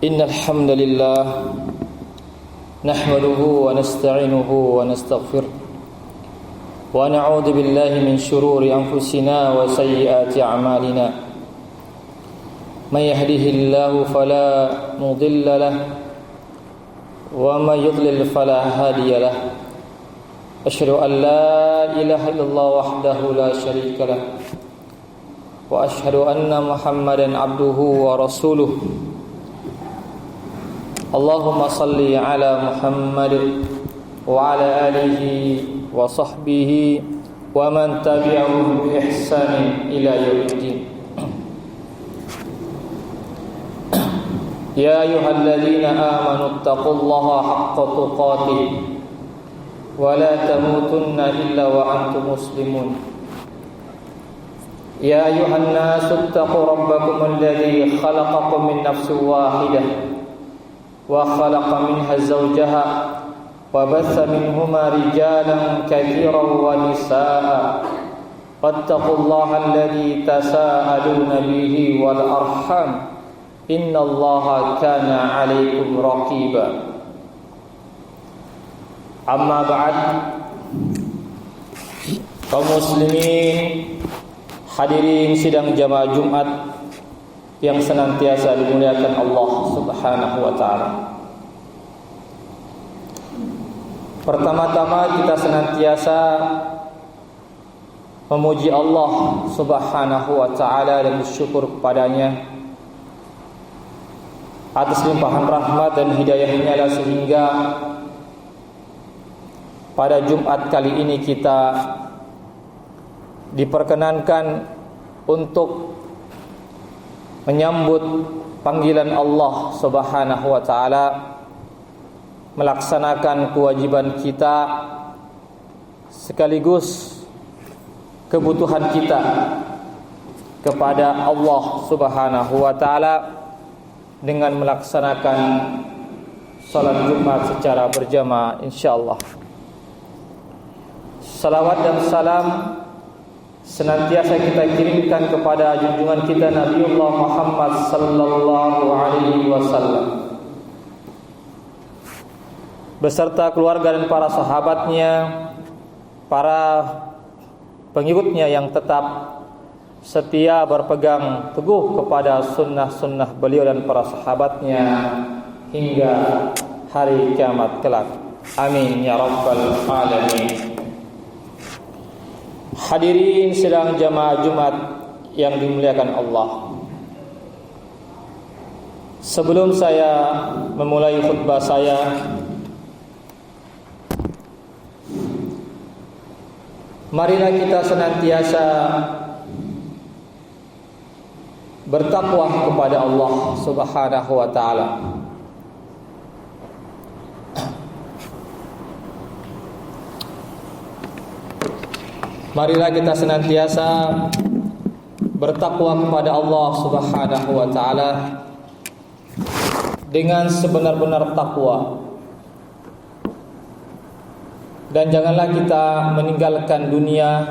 إن الحمد لله نحمده ونستعينه ونستغفره ونعوذ بالله من شرور أنفسنا وسيئات أعمالنا من يهده الله فلا مضل له ومن يضلل فلا هادي له أشهد أن لا إله إلا الله وحده لا شريك له وأشهد أن محمدا عبده ورسوله اللهم صل على محمد وعلى آله وصحبه ومن تبعهم بإحسان إلى يوم الدين يا أيها الذين آمنوا اتقوا الله حق تقاته ولا تموتن إلا وأنتم مسلمون يا أيها الناس اتقوا ربكم الذي خلقكم من نفس واحدة وخلق منها زوجها وبث منهما رجالا كثيرا ونساء واتقوا الله الذي تساءلون به والأرحام إن الله كان عليكم رقيبا أما بعد kaum muslimin hadirin sidang jamaah Jumat yang senantiasa dimuliakan Allah Subhanahu wa taala. Pertama-tama kita senantiasa memuji Allah Subhanahu wa taala dan bersyukur kepadanya atas limpahan rahmat dan hidayahnya sehingga pada Jumat kali ini kita diperkenankan untuk menyambut panggilan Allah Subhanahu wa taala, melaksanakan kewajiban kita sekaligus kebutuhan kita kepada Allah Subhanahu wa taala dengan melaksanakan salat Jumat secara berjamaah insyaallah. Salawat dan salam senantiasa kita kirimkan kepada junjungan kita Nabiullah Muhammad sallallahu alaihi wasallam beserta keluarga dan para sahabatnya, para pengikutnya yang tetap setia berpegang teguh kepada sunnah-sunnah beliau dan para sahabatnya hingga hari kiamat kelak. Amin ya rabbal alamin. Hadirin sidang jamaah Jumat yang dimuliakan Allah. Sebelum saya memulai khutbah saya, marilah kita senantiasa bertakwa kepada Allah Subhanahu wa taala. Marilah kita senantiasa bertakwa kepada Allah Subhanahu wa taala dengan sebenar-benar takwa. Dan janganlah kita meninggalkan dunia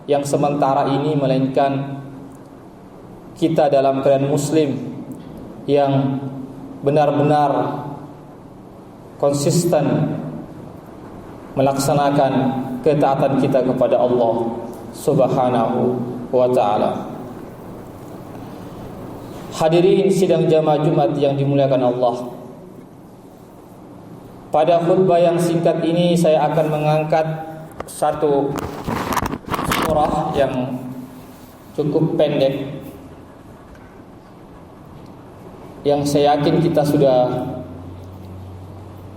yang sementara ini, melainkan kita dalam keadaan muslim yang benar-benar konsisten melaksanakan ketaatan kita kepada Allah Subhanahu wa taala. Hadirin sidang jamaah Jumat yang dimuliakan Allah. Pada khutbah yang singkat ini saya akan mengangkat satu surah yang cukup pendek yang saya yakin kita sudah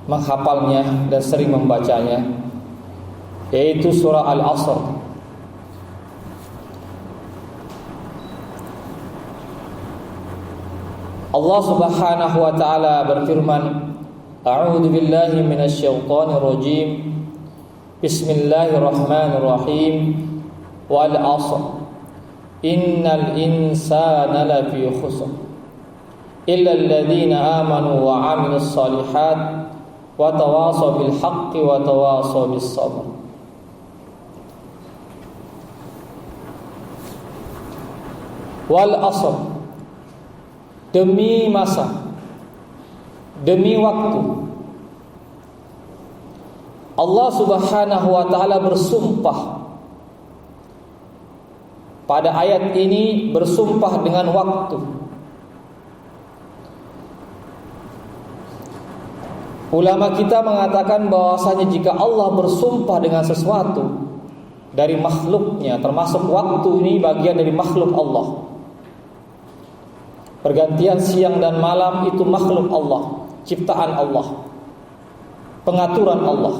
menghafalnya dan sering membacanya, yaitu surah Al-Asr. Allah Subhanahu wa taala berfirman, A'udzu billahi minasyaitonir rajim. Bismillahirrahmanirrahim. Wal 'asr. Innal insana lafi khusr. Illa alladziina aamanu wa 'amilus shalihat wa tawashaw bil haqqi wa tawashaw bis sabr. Wal 'asr. Demi masa demi waktu. Allah Subhanahu wa taala bersumpah pada ayat ini, bersumpah dengan waktu. Ulama kita mengatakan bahwasanya jika Allah bersumpah dengan sesuatu dari makhluknya, termasuk waktu ini bagian dari makhluk Allah. Pergantian siang dan malam itu makhluk Allah, ciptaan Allah, pengaturan Allah.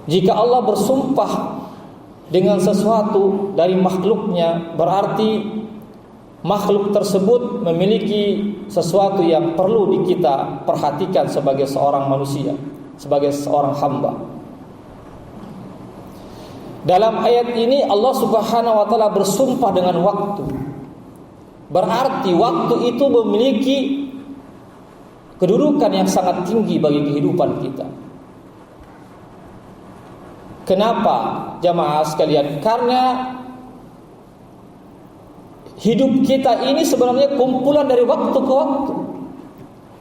Jika Allah bersumpah dengan sesuatu dari makhluknya, berarti makhluk tersebut memiliki sesuatu yang perlu kita perhatikan sebagai seorang manusia, sebagai seorang hamba. Dalam ayat ini Allah Subhanahu wa taala bersumpah dengan waktu. Berarti waktu itu memiliki kedudukan yang sangat tinggi bagi kehidupan kita. Kenapa jamaah sekalian? Karena hidup kita ini sebenarnya kumpulan dari waktu ke waktu,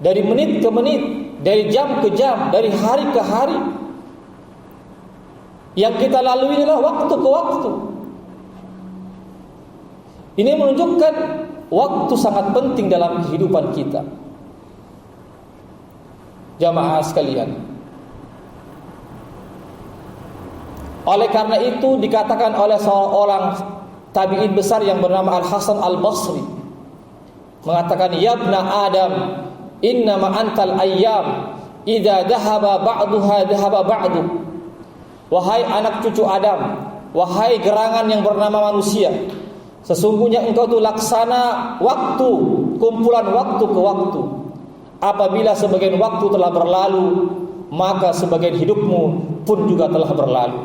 dari menit ke menit, dari jam ke jam, dari hari ke hari. Yang kita lalui adalah waktu ke waktu. Ini menunjukkan waktu sangat penting dalam kehidupan kita. Jamaah sekalian, oleh karena itu dikatakan oleh seorang tabi'in besar yang bernama Al-Hasan Al-Basri, mengatakan, ya ibna Adam, innama antal ayyam, idza dhahaba ba'duha dhahaba ba'du. Wahai anak cucu Adam, wahai gerangan yang bernama manusia, sesungguhnya engkau itu laksana waktu, kumpulan waktu ke waktu. Apabila sebagian waktu telah berlalu, maka sebagian hidupmu pun juga telah berlalu.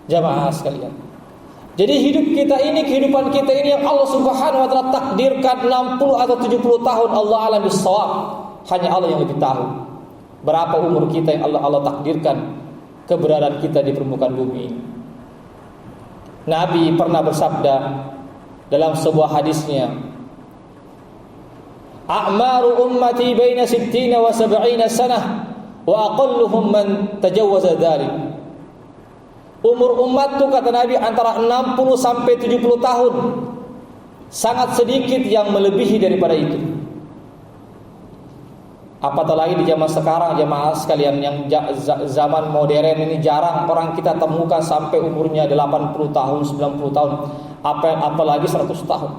Jamaah sekalian, jadi hidup kita ini, kehidupan kita ini yang Allah Subhanahu wa taala takdirkan 60 atau 70 tahun, Allah alam bissawab. Hanya Allah yang lebih tahu berapa umur kita yang Allah takdirkan keberadaan kita di permukaan bumi ini. Nabi pernah bersabda dalam sebuah hadisnya, a'maru ummati baina 60 wa 70 sanah wa aqalluhum man tajawwaza dzalik. Umur umatku, kata Nabi, antara 60 sampai 70 tahun. Sangat sedikit yang melebihi daripada itu. Apatah lagi di zaman sekarang, jemaah sekalian, yang zaman modern ini jarang orang kita temukan sampai umurnya 80 tahun, 90 tahun, apalagi 100 tahun.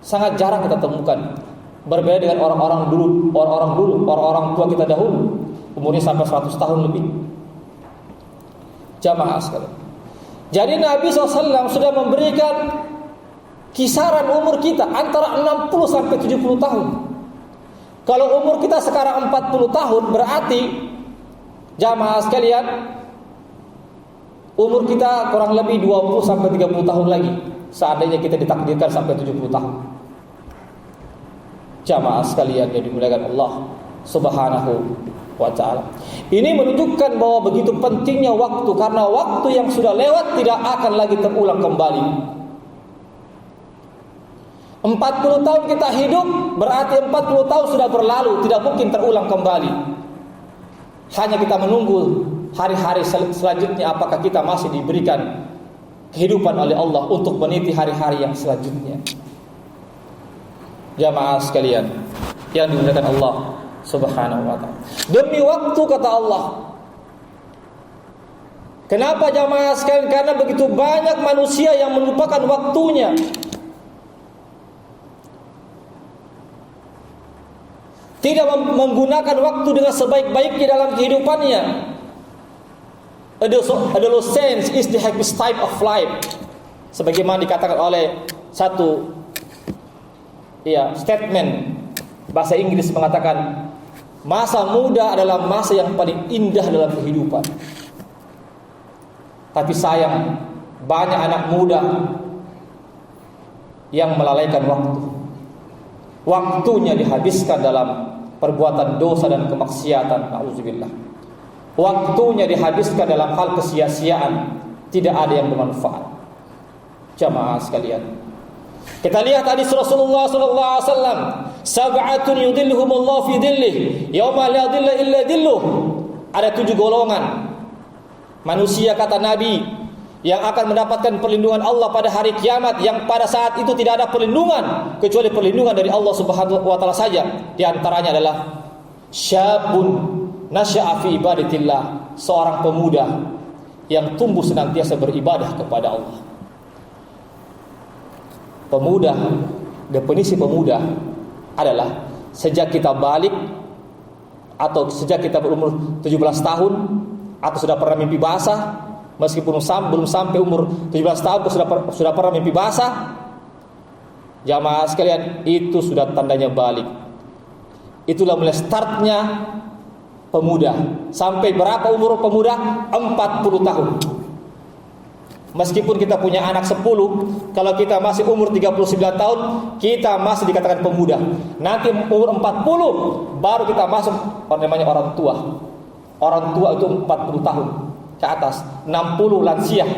Sangat jarang kita temukan. Berbeda dengan orang-orang tua kita dahulu, umurnya sampai 100 tahun lebih. Jamaah sekalian, jadi Nabi SAW sudah memberikan kisaran umur kita antara 60 sampai 70 tahun. Kalau umur kita sekarang 40 tahun, berarti jamaah sekalian, umur kita kurang lebih 20 sampai 30 tahun lagi, seandainya kita ditakdirkan sampai 70 tahun. Jamaah sekalian yang dimuliakan Allah Subhanahu wa ta'ala. Ini menunjukkan bahwa begitu pentingnya waktu, karena waktu yang sudah lewat tidak akan lagi terulang kembali. 40 tahun kita hidup, berarti 40 tahun sudah berlalu, tidak mungkin terulang kembali. Hanya kita menunggu hari-hari selanjutnya, apakah kita masih diberikan kehidupan oleh Allah untuk meniti hari-hari yang selanjutnya. Jamaah sekalian yang dimuliakan Allah Subhanahu wa ta'ala, demi waktu, kata Allah. Kenapa jamaah sekalian? Karena begitu banyak manusia yang melupakan waktunya. Tidak menggunakan waktu dengan sebaik-baiknya dalam kehidupannya. Adolescence is the happiest time of life, sebagaimana dikatakan oleh satu statement bahasa Inggris, mengatakan masa muda adalah masa yang paling indah dalam kehidupan. Tapi sayang, banyak anak muda yang melalaikan waktu. Waktunya dihabiskan dalam perbuatan dosa dan kemaksiatan, na'udzubillah. Waktunya dihabiskan dalam hal kesia-siaan, tidak ada yang bermanfaat. Jamaah sekalian, kita lihat hadis Rasulullah sallallahu alaihi wasallam, Sab'atun yudhilluhumullahu fi dhillih yauma la dhilla illa dhilluh. Ada 7 golongan manusia kata Nabi yang akan mendapatkan perlindungan Allah pada hari kiamat, yang pada saat itu tidak ada perlindungan kecuali perlindungan dari Allah Subhanahu wa taala saja. Di antaranya adalah syabun nasya'a fi ibadatillah, seorang pemuda yang tumbuh senantiasa beribadah kepada Allah. Pemuda, definisi pemuda adalah sejak kita balik atau sejak kita berumur 17 tahun atau sudah pernah mimpi basah, meskipun belum sampai umur 17 tahun sudah pernah mimpi basah. Jamaah sekalian, itu sudah tandanya balik. Itulah mulai startnya pemuda. Sampai berapa umur pemuda? 40 tahun. Meskipun kita punya anak 10, kalau kita masih umur 39 tahun, kita masih dikatakan pemuda. Nanti umur 40 baru kita masuk namanya orang tua. Orang tua itu 40 tahun ke atas, 60 lansia.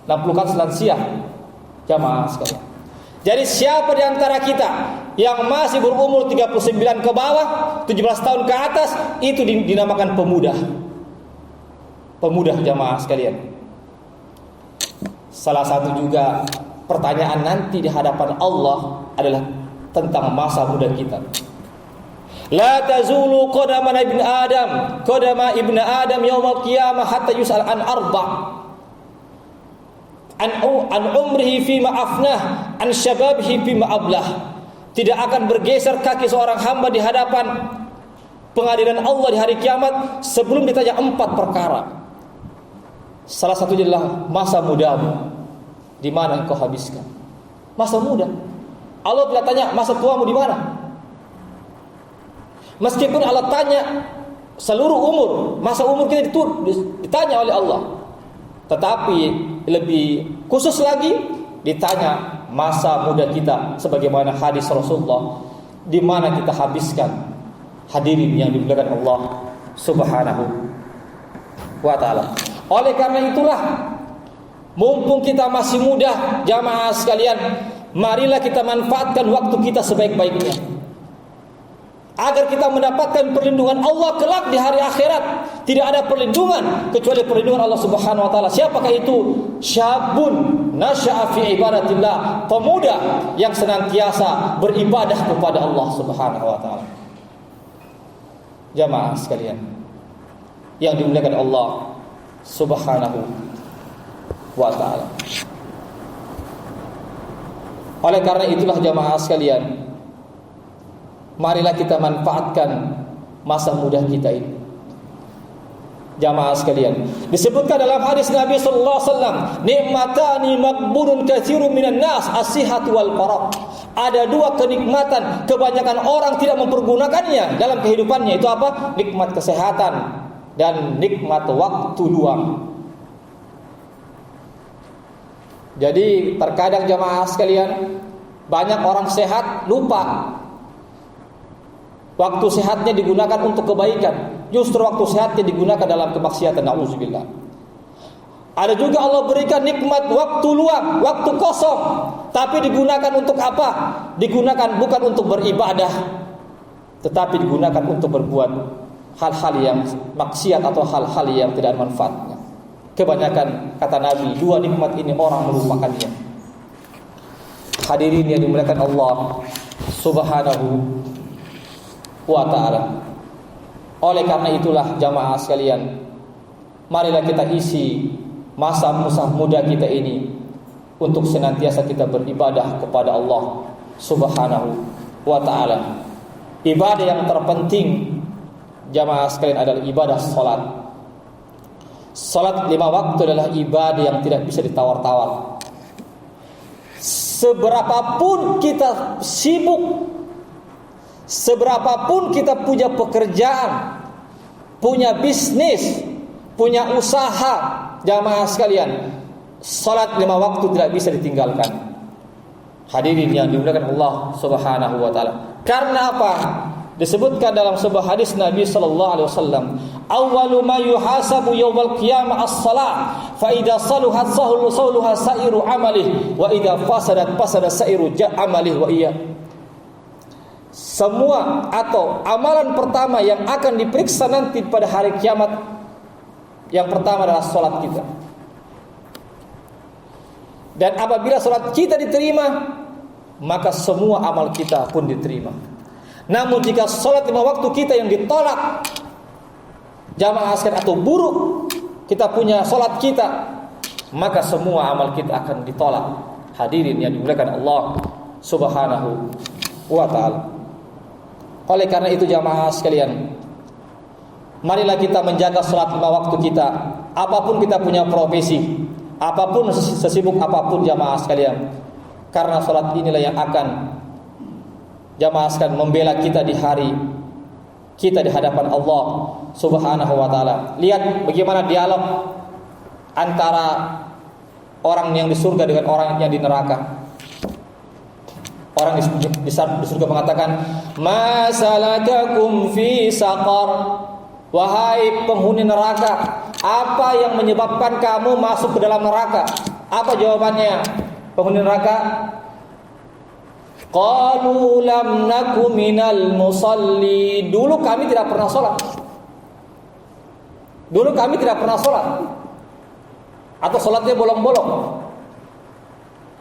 60 kan lansia. Jamaah sekalian. Jadi siapa di antara kita yang masih berumur 39 ke bawah, 17 tahun ke atas, itu dinamakan pemuda. Pemuda jamaah sekalian. Salah satu juga pertanyaan nanti di hadapan Allah adalah tentang masa muda kita. La tazulu qadama ibn Adam yaumal qiyamah hatta yus'al an arba' an umrihi fima afnah an syababihi fima ablah. Tidak akan bergeser kaki seorang hamba di hadapan pengadilan Allah di hari kiamat sebelum ditanya 4 perkara. Salah satunya adalah masa mudamu, di mana engkau habiskan. Masa muda. Allah tidak tanya masa tuamu di mana. Meskipun Allah tanya seluruh umur, masa umur kita ditanya oleh Allah. Tetapi lebih khusus lagi ditanya masa muda kita, sebagaimana hadis Rasulullah, di mana kita habiskan. Hadirin yang dimuliakan Allah Subhanahu wa taala. Oleh karena itulah, mumpung kita masih muda, jamaah sekalian, marilah kita manfaatkan waktu kita sebaik-baiknya, agar kita mendapatkan perlindungan Allah kelak di hari akhirat. Tidak ada perlindungan kecuali perlindungan Allah Subhanahu wa taala. Siapakah itu? Syabun nasya'a fi ibadatillah, pemuda yang senantiasa beribadah kepada Allah Subhanahu wa taala. Jamaah sekalian yang dimuliakan Allah Subhanahu wa ta'ala. Oleh karena itulah jamaah sekalian, marilah kita manfaatkan masa muda kita ini. Jamaah sekalian, disebutkan dalam hadis Nabi sallallahu alaihi wasallam, nikmatani maqbulun katsirun minan nas, as-sihhatu wal faragh. Ada 2 kenikmatan kebanyakan orang tidak mempergunakannya dalam kehidupannya. Itu apa? Nikmat kesehatan dan nikmat waktu luang. Jadi terkadang jamaah sekalian, banyak orang sehat lupa waktu sehatnya digunakan untuk kebaikan. Justru waktu sehatnya digunakan dalam kemaksiatan. Nauzubillah. Ada juga Allah berikan nikmat waktu luang, waktu kosong, tapi digunakan untuk apa? Digunakan bukan untuk beribadah, tetapi digunakan untuk berbuat hal-hal yang maksiat atau hal-hal yang tidak ada manfaatnya. Kebanyakan, kata Nabi, 2 nikmat ini orang melupakannya. Hadirin yang dimuliakan Allah Subhanahu wa ta'ala. Oleh karena itulah jamaah sekalian, marilah kita isi masa muda kita ini untuk senantiasa kita beribadah kepada Allah Subhanahu wa ta'ala. Ibadah yang terpenting jamaah sekalian adalah ibadah salat. Salat 5 waktu adalah ibadah yang tidak bisa ditawar-tawar. Seberapapun kita sibuk, seberapapun kita punya pekerjaan, punya bisnis, punya usaha, jamaah sekalian, salat 5 waktu tidak bisa ditinggalkan. Hadirin yang dimuliakan Allah Subhanahu wa taala. Karena apa? Disebutkan dalam sebuah hadis Nabi sallallahu alaihi wasallam, awwalu ma yuhasabu yaumal qiyamah as-shalah, fa idza saluhat saluha sa'iru amalihi wa idza fasadat fasada sa'iru amalihi wa iya. semua atau amalan pertama yang akan diperiksa nanti pada hari kiamat, yang pertama adalah salat kita. Dan apabila salat kita diterima, maka semua amal kita pun diterima. Namun jika salat 5 waktu kita yang ditolak, jamaah sekalian, atau buruk kita punya salat kita, maka semua amal kita akan ditolak. Hadirin yang dimuliakan Allah Subhanahu wa ta'ala. Oleh karena itu jamaah sekalian, marilah kita menjaga salat 5 waktu kita. Apapun kita punya profesi, apapun sesibuk apapun jamaah sekalian, karena salat inilah yang akan jamaah sekalian membela kita di hari kita di hadapan Allah Subhanahu wa ta'ala. Lihat bagaimana dialog antara orang yang di surga dengan orang yang di neraka. Orang di surga mengatakan, "Ma salakakum fi saqar?" Wahai penghuni neraka, apa yang menyebabkan kamu masuk ke dalam neraka? Apa jawabannya penghuni neraka? Qalu lam naku minal musalli. Dulu kami tidak pernah sholat. Dulu kami tidak pernah sholat, atau sholatnya bolong-bolong.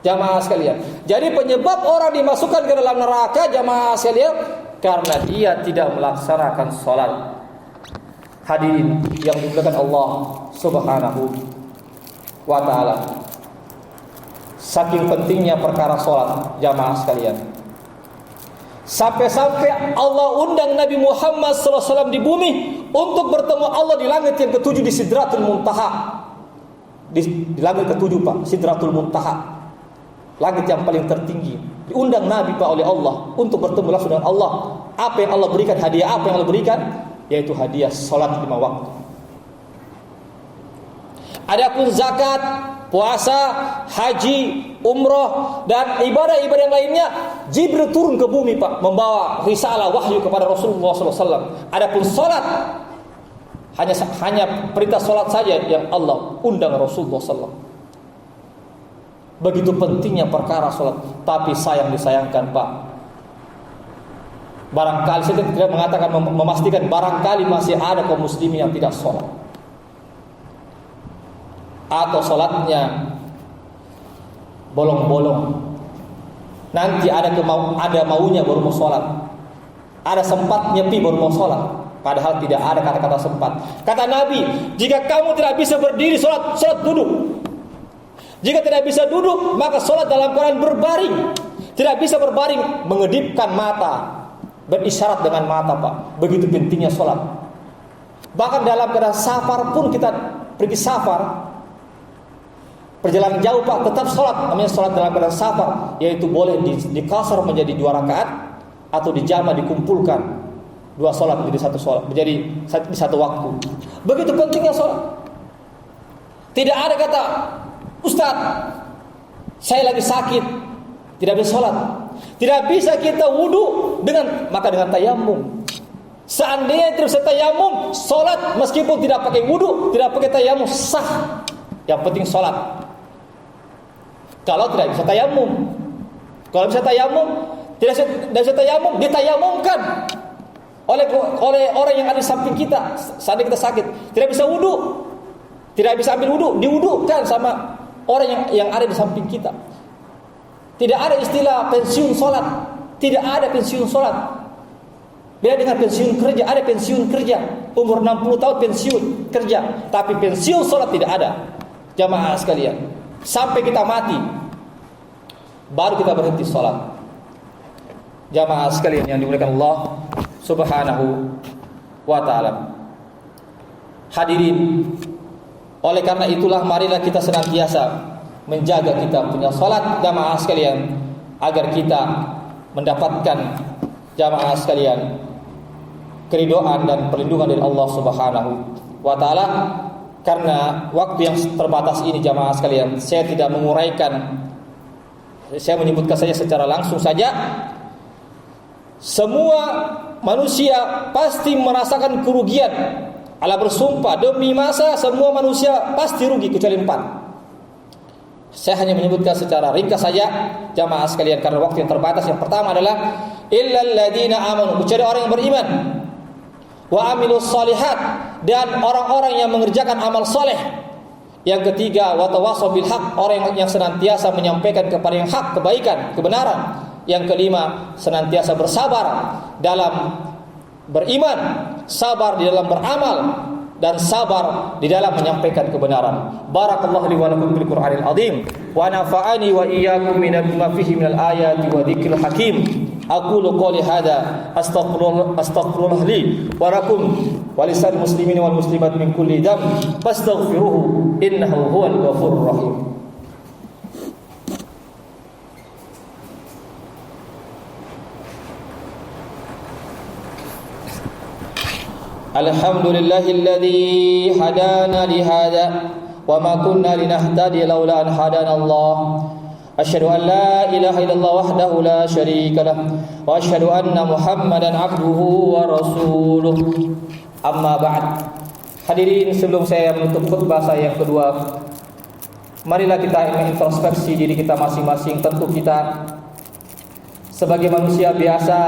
Jamaah sekalian, jadi penyebab orang dimasukkan ke dalam neraka jamaah sekalian karena dia tidak melaksanakan sholat. Hadirin yang dimuliakan Allah Subhanahu wa ta'ala, saking pentingnya perkara sholat jamaah sekalian, sampai-sampai Allah undang Nabi Muhammad SAW di bumi untuk bertemu Allah di langit yang ketujuh, di Sidratul Muntaha. Di langit ketujuh Pak, Sidratul Muntaha, langit yang paling tertinggi. Diundang Nabi Pak oleh Allah untuk bertemu langsung dengan Allah. Apa yang Allah berikan, hadiah apa yang Allah berikan? Yaitu hadiah salat 5 waktu. Adapun zakat, puasa, haji, umroh dan ibadah-ibadah yang lainnya, Jibril turun ke bumi Pak, membawa risalah wahyu kepada Rasulullah SAW. Adapun salat, hanya perintah salat saja yang Allah undang Rasulullah SAW. Begitu pentingnya perkara salat. Tapi disayangkan Pak, barangkali saya tidak mengatakan, memastikan barangkali masih ada kaum muslimin yang tidak salat, atau salatnya bolong-bolong. Nanti ada maunya baru mau salat, ada sempat nyepi baru mau salat, padahal tidak ada kata-kata sempat. Kata Nabi, jika kamu tidak bisa berdiri salat duduk. Jika tidak bisa duduk, maka salat dalam keadaan berbaring. Tidak bisa berbaring, mengedipkan mata, berisyarat dengan mata Pak. Begitu pentingnya salat. Bahkan dalam keadaan safar pun, kita pergi safar, perjalanan jauh Pak, tetap salat. Namanya salat dalam keadaan safar, yaitu boleh dikasar menjadi 2 rakaat, atau dijama dikumpulkan 2 salat menjadi 1 salat, menjadi di 1 waktu. Begitu pentingnya salat. Tidak ada kata, Ustaz, saya lagi sakit, tidak bisa sholat. Tidak bisa kita wudu dengan tayamum. Seandainya tidak bisa tayamum, sholat meskipun tidak pakai wudu, tidak pakai tayamum sah. Yang penting sholat. Kalau tidak bisa tayamum, tidak bisa tayamum, ditayamumkan oleh orang yang ada di samping kita. Seandainya kita sakit, tidak bisa wudu, tidak bisa ambil wudu, diwudukan sama orang yang ada di samping kita. Tidak ada istilah pensiun sholat. Tidak ada pensiun sholat. Beda dengan pensiun kerja. Ada pensiun kerja, umur 60 tahun pensiun kerja, tapi pensiun sholat tidak ada. Jamaah sekalian, sampai kita mati baru kita berhenti sholat. Jamaah sekalian yang dimuliakan Allah Subhanahu wa ta'ala. Hadirin, oleh karena itulah marilah kita senantiasa menjaga kita punya salat jamaah sekalian, agar kita mendapatkan jamaah sekalian keridhaan dan perlindungan dari Allah Subhanahu wa ta'ala. Karena waktu yang terbatas ini jamaah sekalian, saya tidak menguraikan, saya menyebutkan saja secara langsung saja. Semua manusia pasti merasakan kerugian. Allah bersumpah, demi masa semua manusia pasti rugi kecuali 4. Saya hanya menyebutkan secara ringkas saja jamaah sekalian karena waktu yang terbatas. Yang pertama adalah illal ladina amanu, kecuali orang yang beriman, wa amilus solihat, dan orang-orang yang mengerjakan amal soleh. Yang ketiga, wa tawasaw bil haq, orang yang senantiasa menyampaikan kepada yang hak, kebaikan, kebenaran. Yang kelima, senantiasa bersabar dalam beriman, sabar di dalam beramal, dan sabar di dalam menyampaikan kebenaran. Barakallahu li wa lakum bil Qur'anil azim wa nafa'ani wa iyyakum mimma fihi minal ayati wa dzikril hakim. Aqulu qouli hadza astaghfirullah li wa lakum wa lisal muslimin wal muslimat min kulli dhanb fastaghfiruhu innahu huwal ghafurur rahim. Alhamdulillahilladzi hadana li hadza wa ma kunna linahtadiya laula an hadana Allah. Asyhadu an la ilaha illallah wahdahu la syarika lah wa asyhadu anna Muhammadan abduhu wa rasuluh. Amma ba'd. Hadirin, sebelum saya menutup khutbah saya yang kedua, marilah kita introspeksi diri kita masing-masing. Tentu kita sebagai manusia biasa,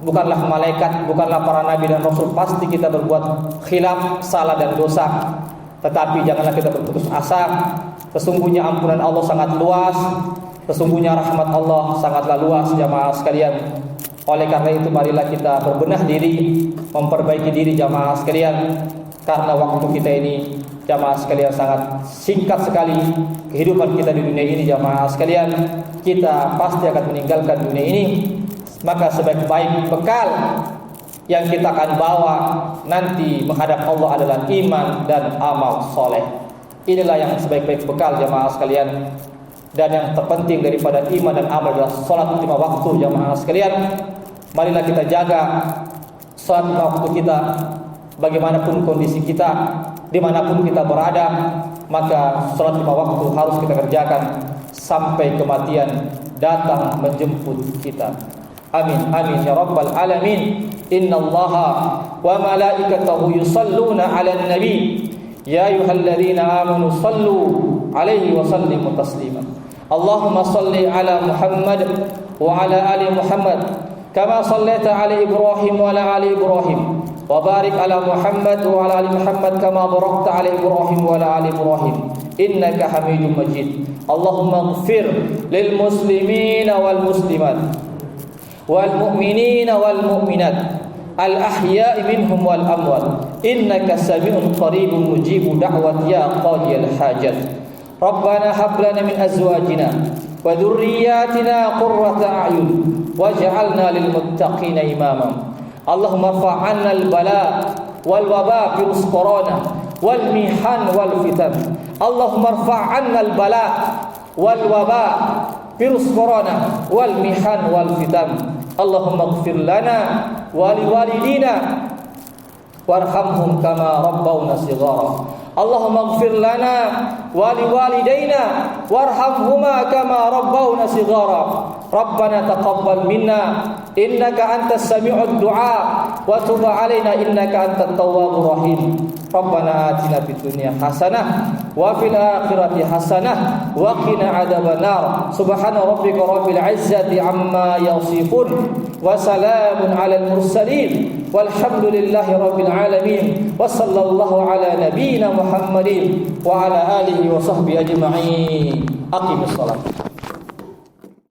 bukanlah malaikat, bukanlah para nabi dan rasul. Pasti kita berbuat khilaf, salah dan dosa. Tetapi janganlah kita berputus asa. Sesungguhnya ampunan Allah sangat luas, sesungguhnya rahmat Allah sangatlah luas, jamaah sekalian. Oleh karena itu marilah kita berbenah diri, memperbaiki diri jamaah sekalian. Karena waktu kita ini jamaah sekalian sangat singkat sekali. Kehidupan kita di dunia ini jamaah sekalian, kita pasti akan meninggalkan dunia ini. Maka sebaik-baik bekal yang kita akan bawa nanti menghadap Allah adalah iman dan amal soleh. Inilah yang sebaik-baik bekal jamaah sekalian. Dan yang terpenting daripada iman dan amal adalah salat 5 waktu jamaah sekalian. Marilah kita jaga salat 5 waktu kita, bagaimanapun kondisi kita, dimanapun kita berada. Maka salat 5 waktu harus kita kerjakan sampai kematian datang menjemput kita. Amin amin ya rabbal alamin. Innallaha wa malaikatahu yusalluna 'alan nabi ya ayyuhalladzina amanu sallu 'alaihi wa sallimu taslima. Allahumma salli 'ala Muhammad wa 'ala ali Muhammad kama shallaita 'ala Ibrahim wa 'ala ali Ibrahim wa barik 'ala Muhammad wa 'ala ali Muhammad kama barakta 'ala Ibrahim wa 'ala ali Ibrahim innaka Hamidum Majid. Allahumma ighfir lil muslimina wal muslimat wal mu'minina wal mu'minat al ahya'i minhum wal amwat innaka sami'un qaribun mujibu da'wat ya qadiyal hajat. Rabbana hab lana min azwajina wa dhurriyyatina qurrata a'yun waj'alna lil muttaqina imama. Allahumma rfa' 'anna al bala wal waba virus corona wal mihan wal fitan. Allahumma rfa' 'anna al bala wal waba virus corona wal mihan wal fitan. Allahumma ighfir lana wa liwalidina warhamhum kama rabbawna shighara. Allahumma ighfir lana wa liwalidayna warhamhuma kama rabbawna shighara. Rabbana taqabbal minna innaka antas sami'ud du'a wa tub 'alaina innaka antat tawwabur rahim. Rabbana atina fid dunya hasanah wa fil akhirati hasanah wa qina adzabannar. Subhana rabbika rabbil izzati amma yasifun wa salamun 'alal mursalin walhamdulillahi rabbil alamin. Wa sallallahu ala nabiyyina Muhammadin wa ala alihi wa sahbihi ajma'in. Aqimus shalah.